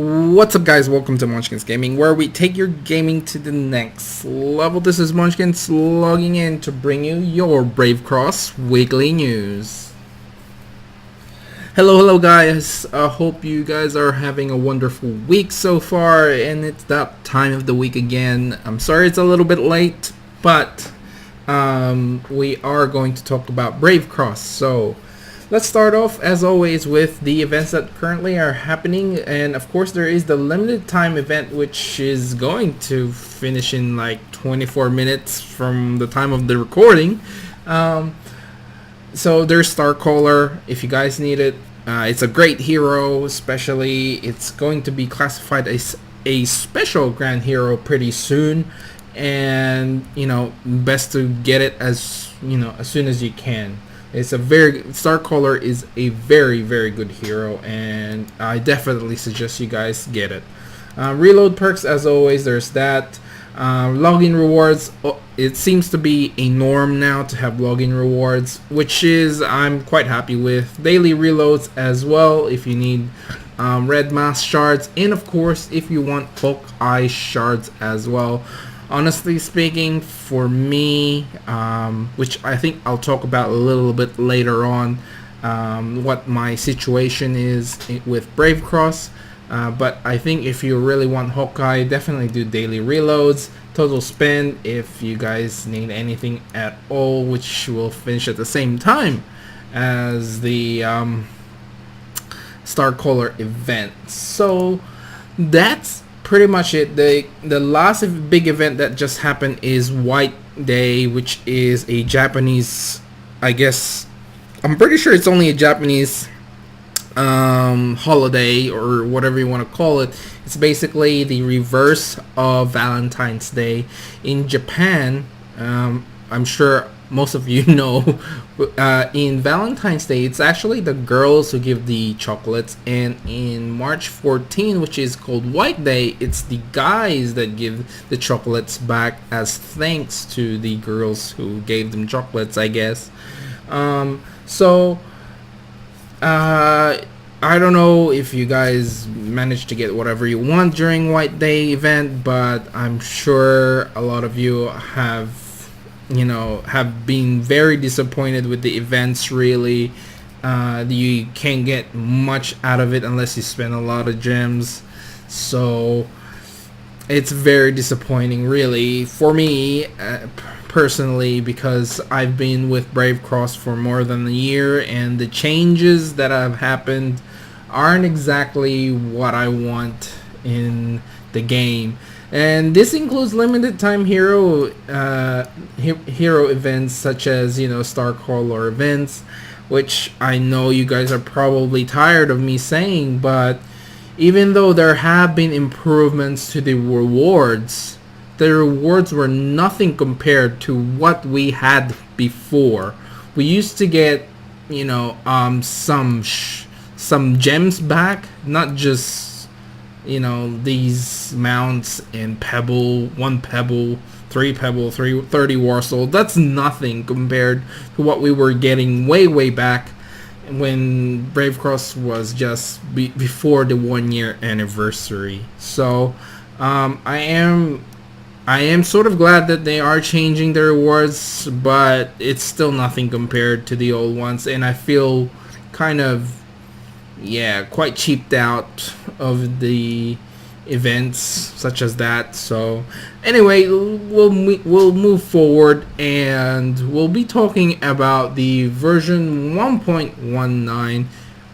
What's up, guys? Welcome to Munchkins Gaming, where we take your gaming to the next level. This is Munchkins logging in to bring you your Brave Cross weekly news. Hello guys. I hope you guys are having a wonderful week so far, and it's that time of the week again. I'm sorry it's a little bit late, but we are going to talk about Brave Cross. So let's start off, as always, with the events that currently are happening. And of course, there is the limited time event, which is going to finish in like 24 minutes from the time of the recording. So there's Starcaller, if you guys need it. It's a great hero, especially it's going to be classified as a special grand hero pretty soon. And, best to get it as soon as you can. Starcaller is a very good hero, and I definitely suggest you guys get it. Reload perks, as always, there's that. Login rewards, it seems to be a norm now to have login rewards, which is I'm quite happy with. Daily reloads as well if you need red mask shards, and of course if you want Hawkeye shards as well. Honestly speaking, for me, which I think I'll talk about a little bit later on, what my situation is with Brave Cross. But I think if you really want Hawkeye, definitely do daily reloads. Total spend, if you guys need anything at all, which will finish at the same time as the Starcaller event. So that's pretty much it. The last big event that just happened is White Day, which is a Japanese, I guess, I'm pretty sure it's only a Japanese holiday or whatever you want to call it. It's basically the reverse of Valentine's Day. In Japan, I'm sure most of you know, in Valentine's Day, it's actually the girls who give the chocolates, and in March 14, which is called White Day, it's the guys that give the chocolates back as thanks to the girls who gave them chocolates, I guess. I don't know if you guys managed to get whatever you want during White Day event, but I'm sure a lot of you have been very disappointed with the events. Really, you can't get much out of it unless you spend a lot of gems. So it's very disappointing, really, for me personally, because I've been with Brave Cross for more than a year, and the changes that have happened aren't exactly what I want in the game. And this includes limited time hero events such as Starcaller events, which I know you guys are probably tired of me saying, but even though there have been improvements to the rewards were nothing compared to what we had before. We used to get some gems back, not just these mounts in Pebble, 1 Pebble, 3 Pebble, 30 Warsoul. That's nothing compared to what we were getting way back when Brave Cross was just before the 1-year anniversary. So I am sort of glad that they are changing the rewards, but it's still nothing compared to the old ones, and I feel kind of quite cheaped out of the events such as that. So anyway, we'll move forward, and we'll be talking about the version 1.19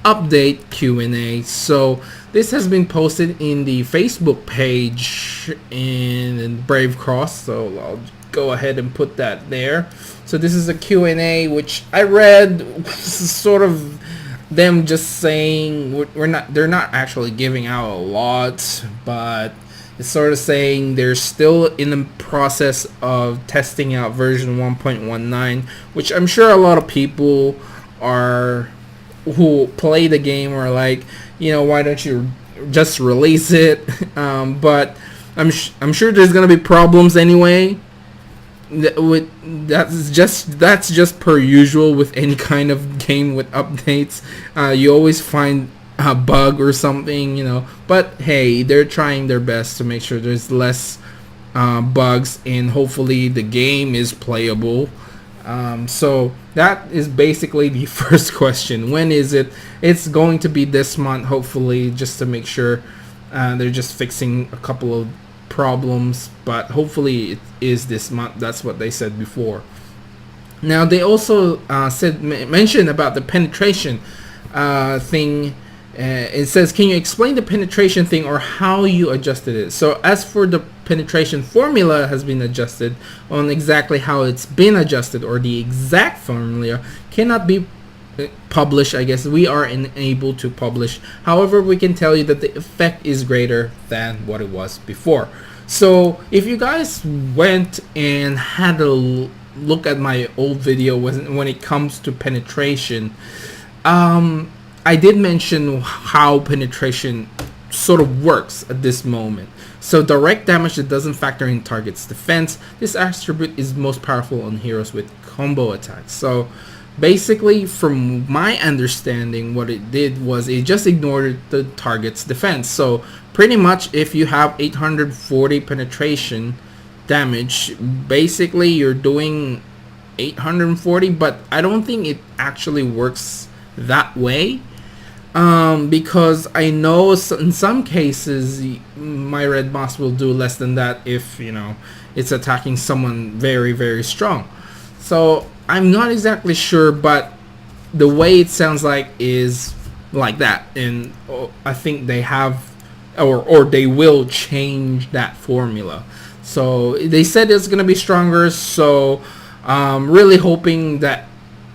update Q&A. So this has been posted in the Facebook page in Brave Cross, so I'll go ahead and put that there. So this is a Q&A which I read, sort of them just saying they're not actually giving out a lot, but it's sort of saying they're still in the process of testing out version 1.19, which I'm sure a lot of people who play the game are like, why don't you just release it? But I'm sure there's gonna be problems anyway. That's just per usual with any kind of game with updates. You always find a bug or something, But hey, they're trying their best to make sure there's less bugs, and hopefully the game is playable. So that is basically the first question. When is it? It's going to be this month, hopefully, just to make sure they're just fixing a couple of problems. But hopefully it is this month. That's what they said before. Now they also mentioned about the penetration thing. It says, can you explain the penetration thing or how you adjusted it? So as for the penetration formula has been adjusted, on exactly how it's been adjusted or the exact formula cannot be published. I guess we are unable to publish. However, we can tell you that the effect is greater than what it was before. So if you guys went and had a look at my old video when it comes to penetration, I did mention how penetration sort of works at this moment. So direct damage that doesn't factor in target's defense. This attribute is most powerful on heroes with combo attacks. So basically, from my understanding, what it did was it just ignored the target's defense. So pretty much if you have 840 penetration damage, basically you're doing 840, but I don't think it actually works that way. Because I know in some cases my red moss will do less than that if it's attacking someone very, very strong. So I'm not exactly sure, but the way it sounds like is like that, and I think they have or they will change that formula. So they said it's gonna be stronger, so really hoping that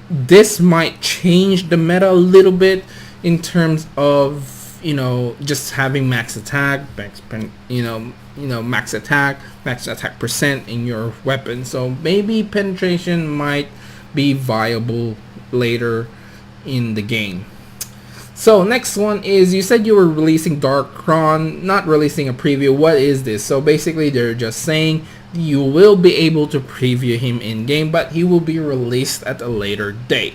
this might change the meta a little bit in terms of just having max attack, max attack percent in your weapon. So maybe penetration might be viable later in the game. So next one is, you said you were releasing Darkron, not releasing a preview. What is this? So basically they're just saying you will be able to preview him in game, but he will be released at a later date.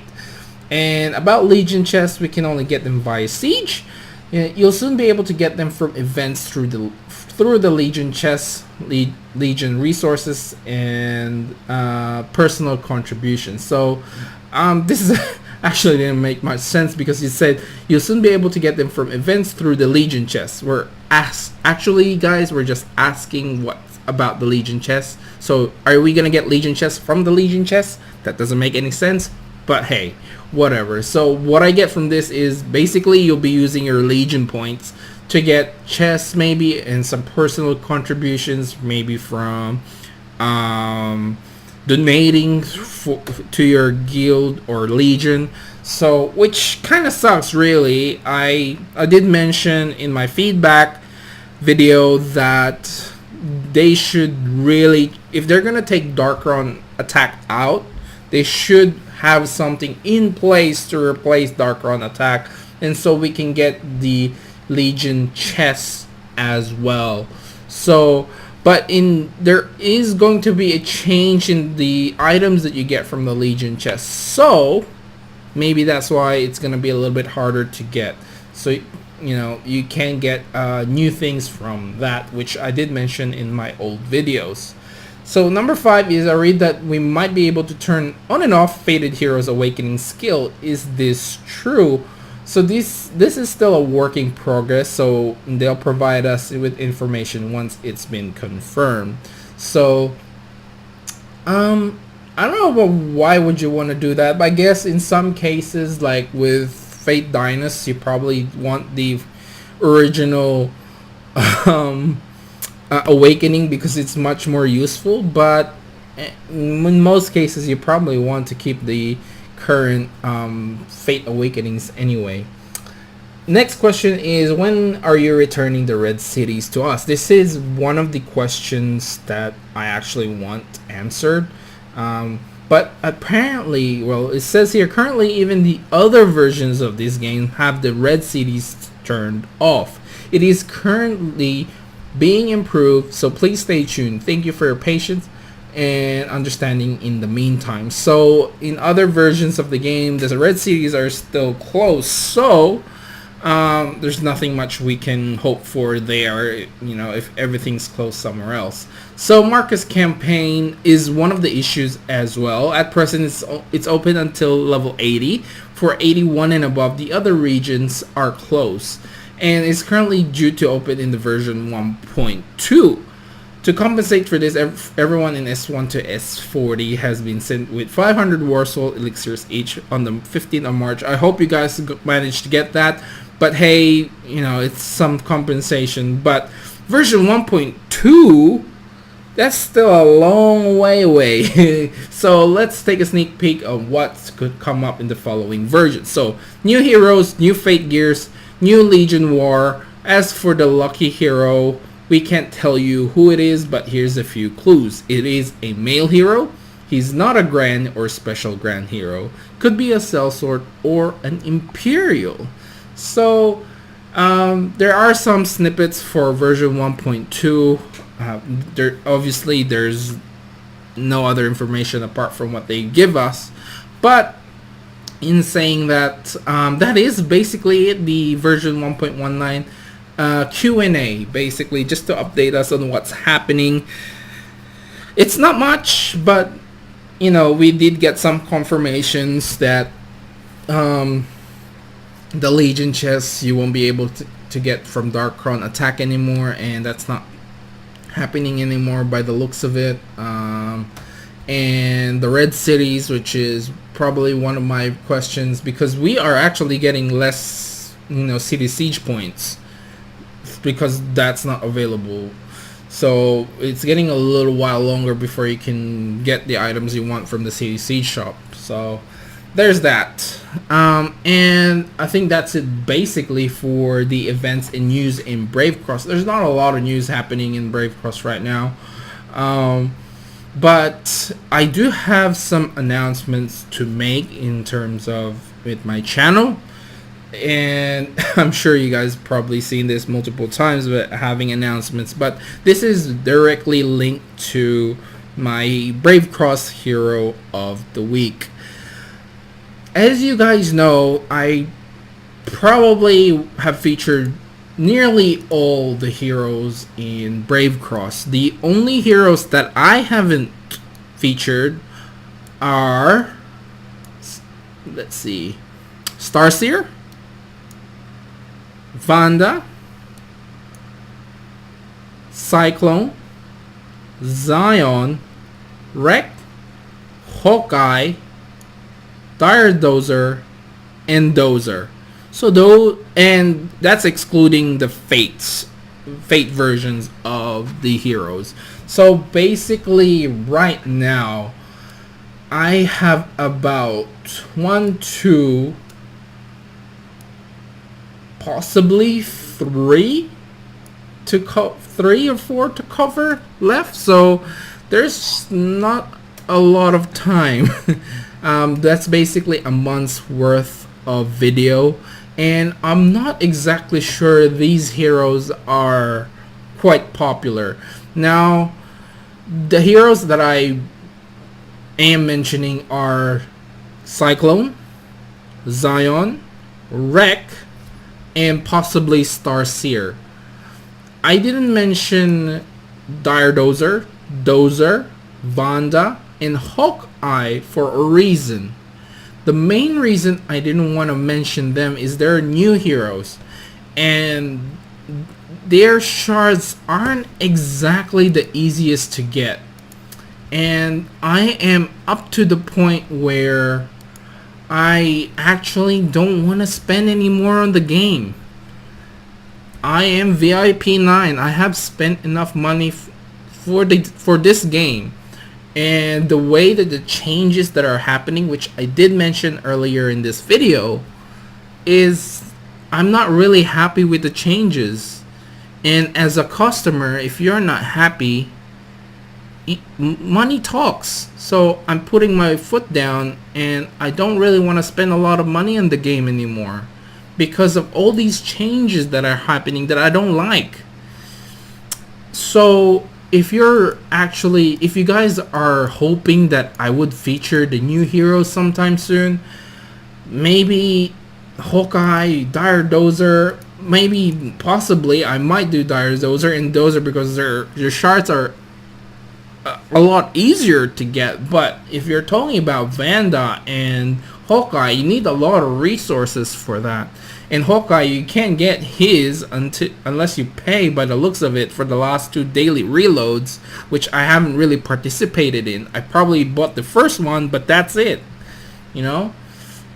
And about Legion chests, we can only get them via Siege. You'll soon be able to get them from events through the Legion chests, Legion resources, and personal contributions. So this is actually didn't make much sense, because you said you'll soon be able to get them from events through the Legion chests. Actually, guys, we're just asking what about the Legion chests. So are we gonna get Legion chests from the Legion chests? That doesn't make any sense. But hey, whatever. So what I get from this is basically you'll be using your Legion points to get chests maybe, and some personal contributions maybe from donating to your guild or Legion. So which kind of sucks really. I did mention in my feedback video that they should really, if they're gonna take Darkron attack out, they should have something in place to replace Darkron attack, and so we can get the Legion chests as well. So but there is going to be a change in the items that you get from the Legion chests, so maybe that's why it's going to be a little bit harder to get. So you can get new things from that, which I did mention in my old videos. So number 5 is, I read that we might be able to turn on and off Fated Heroes Awakening skill. Is this true? So this is still a work in progress, so they'll provide us with information once it's been confirmed. So I don't know, but why would you want to do that? But I guess in some cases, like with Fate Dynast, you probably want the original Awakening because it's much more useful, but in most cases you probably want to keep the current Fate Awakenings anyway. Next question is, when are you returning the red cities to us? This is one of the questions that I actually want answered, but apparently, well, it says here currently even the other versions of this game have the red cities turned off. It is currently being improved, so please stay tuned. Thank you for your patience and understanding in the meantime. So in other versions of the game, the red cities are still closed, so there's nothing much we can hope for there, if everything's closed somewhere else. So Marcus campaign is one of the issues as well. At present, it's open until level 80. For 81 and above, the other regions are closed, and it's currently due to open in the version 1.2. To compensate for this, everyone in S1 to S40 has been sent with 500 War Soul Elixirs each on the 15th of March. I hope you guys managed to get that. But hey, it's some compensation. But version 1.2, that's still a long way away. So let's take a sneak peek of what could come up in the following version. So new heroes, new Fate gears, new Legion War. As for the lucky hero, we can't tell you who it is, but here's a few clues. It is a male hero. He's not a Grand or Special Grand hero. Could be a Sellsword or an Imperial. So there are some snippets for version 1.2. Obviously there's no other information apart from what they give us. But in saying that, that is basically it, the version 1.19. Q&A, basically just to update us on what's happening. It's not much, but we did get some confirmations that the Legion chests you won't be able to get from Darkron attack anymore, and that's not happening anymore by the looks of it. And the red cities, which is probably one of my questions, because we are actually getting less city siege points because that's not available. So it's getting a little while longer before you can get the items you want from the City Siege shop. So there's that. And I think that's it basically for the events and news in Brave Cross. There's not a lot of news happening in Brave Cross right now. But I do have some announcements to make in terms of with my channel. And I'm sure you guys probably seen this multiple times, but having announcements, but this is directly linked to my Brave Cross Hero of the Week. As you guys know, I probably have featured nearly all the heroes in Brave Cross. The only heroes that I haven't featured are, let's see, Starseer, Vanda, Cyclone, Zion, Wreck, Hawkeye, Dire Dozer, and Dozer. So and that's excluding the fate versions of the heroes. So basically right now I have about 1, 2, possibly 3 or 4 to cover left. So there's not a lot of time. That's basically a month's worth of video, and I'm not exactly sure these heroes are quite popular. Now, the heroes that I am mentioning are Cyclone, Zion, Wreck, and possibly Starseer. I didn't mention Dire Dozer, Vanda, and Hawkeye for a reason. The main reason I didn't want to mention them is they're new heroes, and their shards aren't exactly the easiest to get. And I am up to the point where I actually don't want to spend any more on the game. I am VIP 9. I have spent enough money for this game. And the way that the changes that are happening, which I did mention earlier in this video, is I'm not really happy with the changes. And as a customer, if you're not happy, money talks. So I'm putting my foot down, and I don't really want to spend a lot of money on the game anymore because of all these changes that are happening that I don't like. So if you guys are hoping that I would feature the new heroes sometime soon, maybe Hawkeye, Dire Dozer, maybe possibly I might do Dire Dozer and Dozer because their shards are a lot easier to get. But if you're talking about Vanda and Hawkeye, you need a lot of resources for that. And Hawkeye, you can't get his unless you pay, by the looks of it, for the last 2 daily reloads, which I haven't really participated in. I probably bought the first one, but that's it. You know?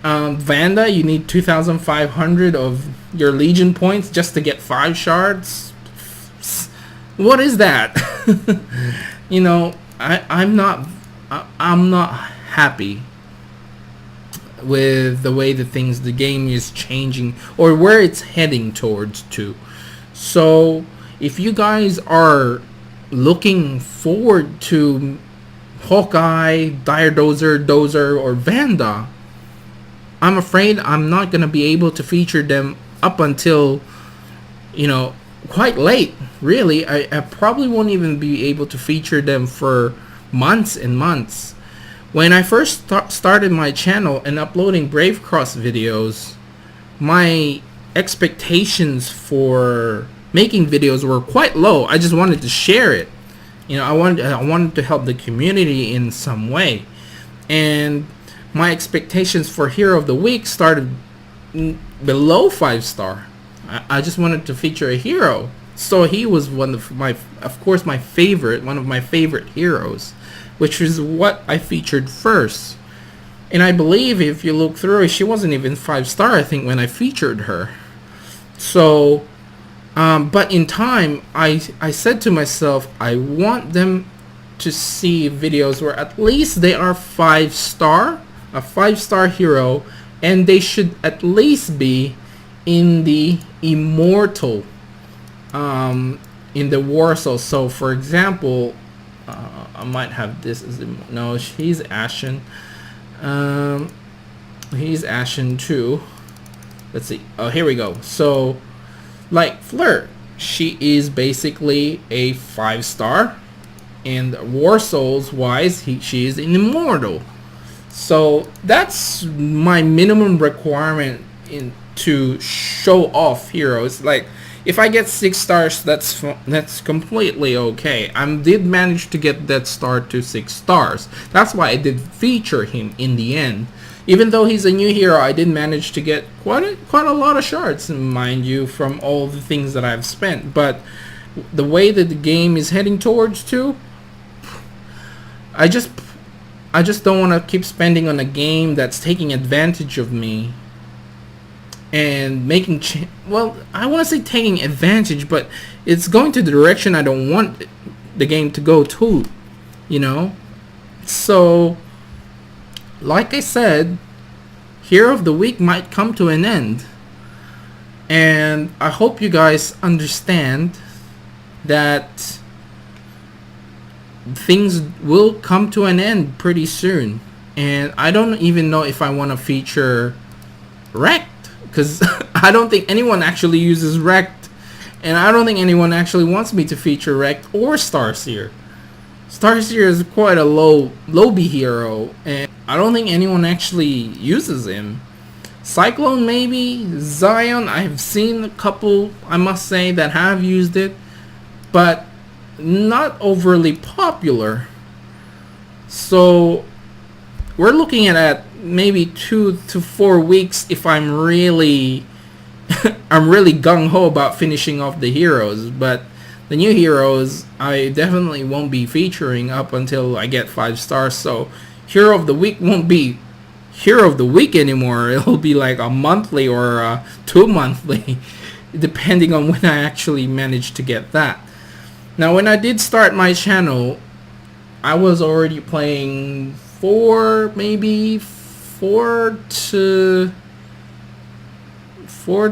Vanda, you need 2,500 of your Legion points just to get 5 shards. What is that? You know, I'm not happy with the way the game is changing or where it's heading towards to. So if you guys are looking forward to Hawkeye, Dire Dozer, or Vanda, I'm afraid I'm not going to be able to feature them up until, you know, quite late. Really, I probably won't even be able to feature them for months and months. When I first started my channel and uploading Brave Cross videos, my expectations for making videos were quite low. I just wanted to share it. You know, I wanted to help the community in some way. And my expectations for Hero of the Week started below 5-star. I just wanted to feature a hero. So he was one of my favorite heroes, which is what I featured first. And I believe if you look through it, she wasn't even 5-star, I think, when I featured her. So, but in time, I said to myself, I want them to see videos where at least they are 5-star, a 5-star hero, and they should at least be in the immortal, in the Warsaw. So for example, I might have this as no, he's Ashen. He's Ashen too. Let's see. Oh, here we go. So like Flirt, she is basically a 5-star, and Warsouls wise, she is an immortal. So that's my minimum requirement to show off heroes. Like if I get 6 stars, that's completely okay. I did manage to get that star to 6 stars. That's why I did feature him in the end. Even though he's a new hero, I did manage to get quite a lot of shards, mind you, from all the things that I've spent. But the way that the game is heading towards to, I just don't want to keep spending on a game that's taking advantage of me and making well, I want to say taking advantage, but it's going to the direction I don't want the game to go to, you know. So like I said, Hero of the Week might come to an end, and I hope you guys understand that things will come to an end pretty soon. And I don't even know if I want to feature Wrecked, because I don't think anyone actually uses Wrecked, and I don't think anyone actually wants me to feature Wrecked or Starseer. Starseer is quite a low-B hero, and I don't think anyone actually uses him. Cyclone maybe, Zion, I've seen a couple, I must say, that have used it, but not overly popular. So we're looking at maybe 2 to 4 weeks if I'm really I'm really gung-ho about finishing off the heroes. But the new heroes I definitely won't be featuring up until I get 5 stars. So Hero of the Week won't be Hero of the Week anymore. It'll be like a monthly or a 2-monthly depending on when I actually manage to get that. Now when I did start my channel, I was already playing for maybe 4 to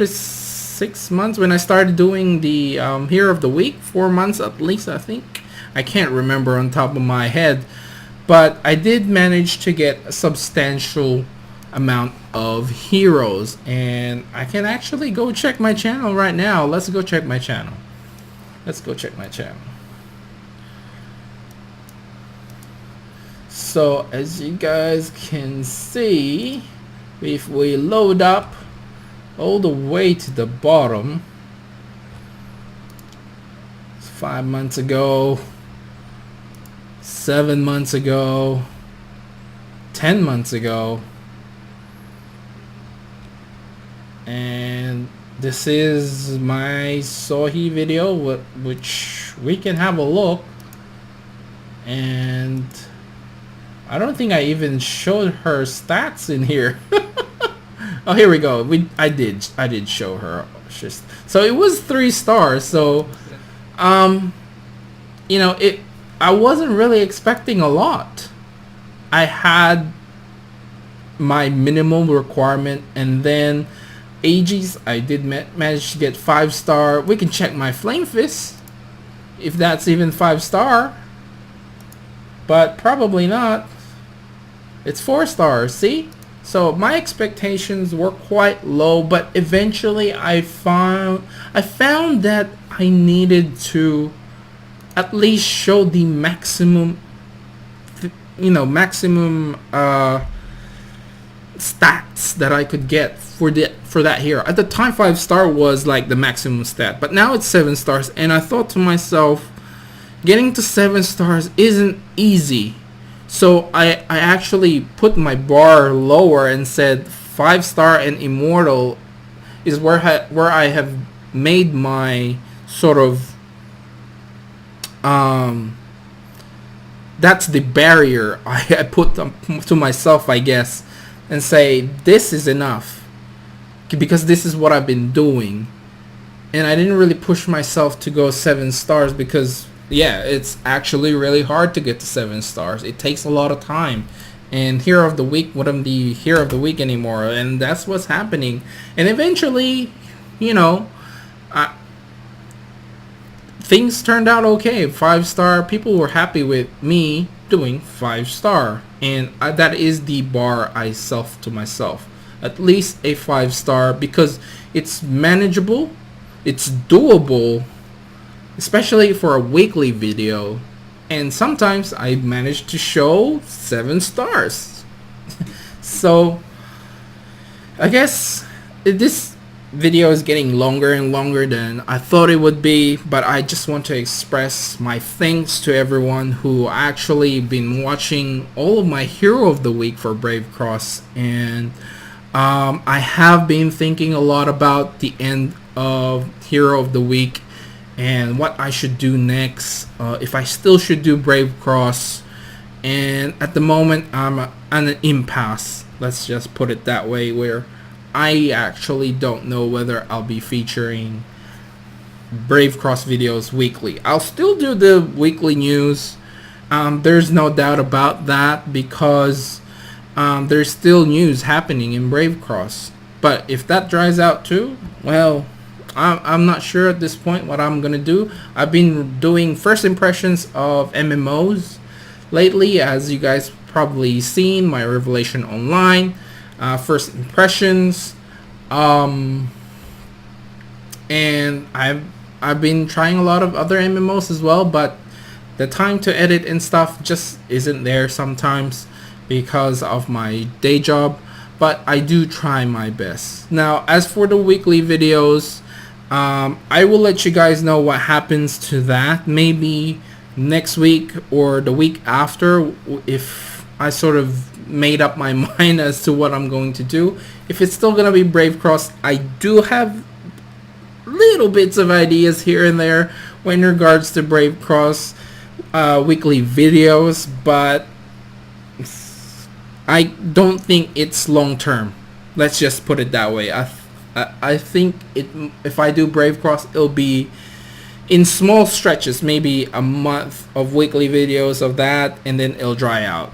6 months when I started doing the Hero of the Week. 4 months at least, I think. I can't remember on top of my head, but I did manage to get a substantial amount of heroes, and I can actually go check my channel right now. Let's go check my channel. So as you guys can see, if we load up all the way to the bottom. 5 months ago, 7 months ago, 10 months ago, and this is my Sohi video, which we can have a look. And I don't think I even showed her stats in here. Oh, here we go. I did show her. So it was 3 stars. So you know, I wasn't really expecting a lot. I had my minimum requirement, and then Aegis, I did manage to get 5-star. We can check my Flame Fist if that's even 5-star, but probably not. It's 4 stars. See, so my expectations were quite low, but eventually I found that I needed to at least show the maximum, maximum stats that I could get for that hero. At the time, 5-star was like the maximum stat, but now it's 7 stars, and I thought to myself, getting to 7 stars isn't easy. So I actually put my bar lower and said 5-star and Immortal is where I have made my sort of that's the barrier I put to myself, I guess, and say this is enough because this is what I've been doing. And I didn't really push myself to go 7 stars because, yeah, it's actually really hard to get to 7 stars. It takes a lot of time. And Hero of the Week wouldn't be Hero of the Week anymore. And that's what's happening. And eventually, things turned out okay. 5-star. People were happy with me doing 5-star. And that is the bar I set to myself. At least a 5-star because it's manageable. It's doable, especially for a weekly video, and sometimes I manage to show 7 stars. So I guess this video is getting longer and longer than I thought it would be, but I just want to express my thanks to everyone who actually been watching all of my Hero of the Week for Brave Cross. And I have been thinking a lot about the end of Hero of the Week and what I should do next, if I still should do Brave Cross. And at the moment I'm at an impasse, let's just put it that way, where I actually don't know whether I'll be featuring Brave Cross videos weekly. I'll still do the weekly news, there's no doubt about that, because there's still news happening in Brave Cross. But if that dries out too, well, I'm not sure at this point what I'm gonna do. I've been doing first impressions of MMOs lately, as you guys probably seen my Revelation Online first impressions, and I've been trying a lot of other MMOs as well, but the time to edit and stuff just isn't there sometimes because of my day job. But I do try my best. Now, as for the weekly videos, I will let you guys know what happens to that maybe next week or the week after, if I sort of made up my mind as to what I'm going to do. If it's still gonna be Brave Cross, I do have little bits of ideas here and there in regards to Brave Cross weekly videos, but I don't think it's long term. Let's just put it that way. I think if I do Brave Cross, it'll be in small stretches, maybe a month of weekly videos of that, and then it'll dry out.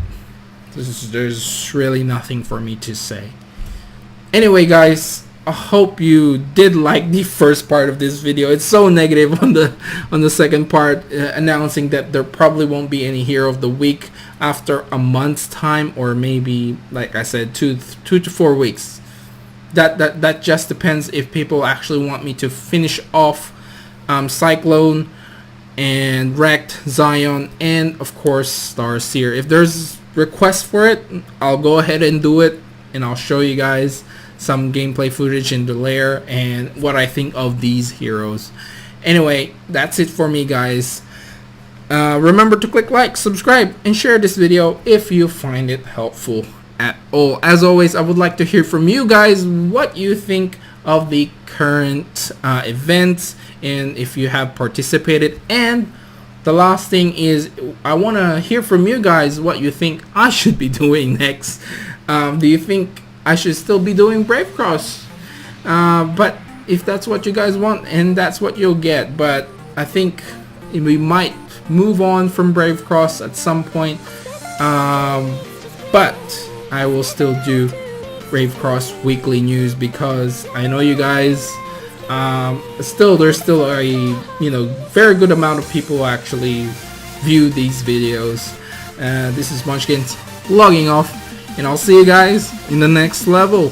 There's really nothing for me to say. Anyway, guys, I hope you did like the first part of this video. It's so negative on the second part, announcing that there probably won't be any Hero of the Week after a month's time, or maybe, like I said, 2 to 4 weeks. That just depends if people actually want me to finish off Cyclone and Wrecked, Zion, and of course Star Seer. If there's requests for it, I'll go ahead and do it, and I'll show you guys some gameplay footage in the lair, and what I think of these heroes. Anyway, that's it for me, guys. Remember to click like, subscribe, and share this video if you find it helpful at all. As always, I would like to hear from you guys what you think of the current events, and if you have participated. And the last thing is, I want to hear from you guys what you think I should be doing next. Do you think I should still be doing Brave Cross? But if that's what you guys want, and that's what you'll get. But I think we might move on from Brave Cross at some point, but I will still do Brave Cross weekly news, because I know you guys there's still a very good amount of people actually view these videos. This is Munchkins logging off, and I'll see you guys in the next level.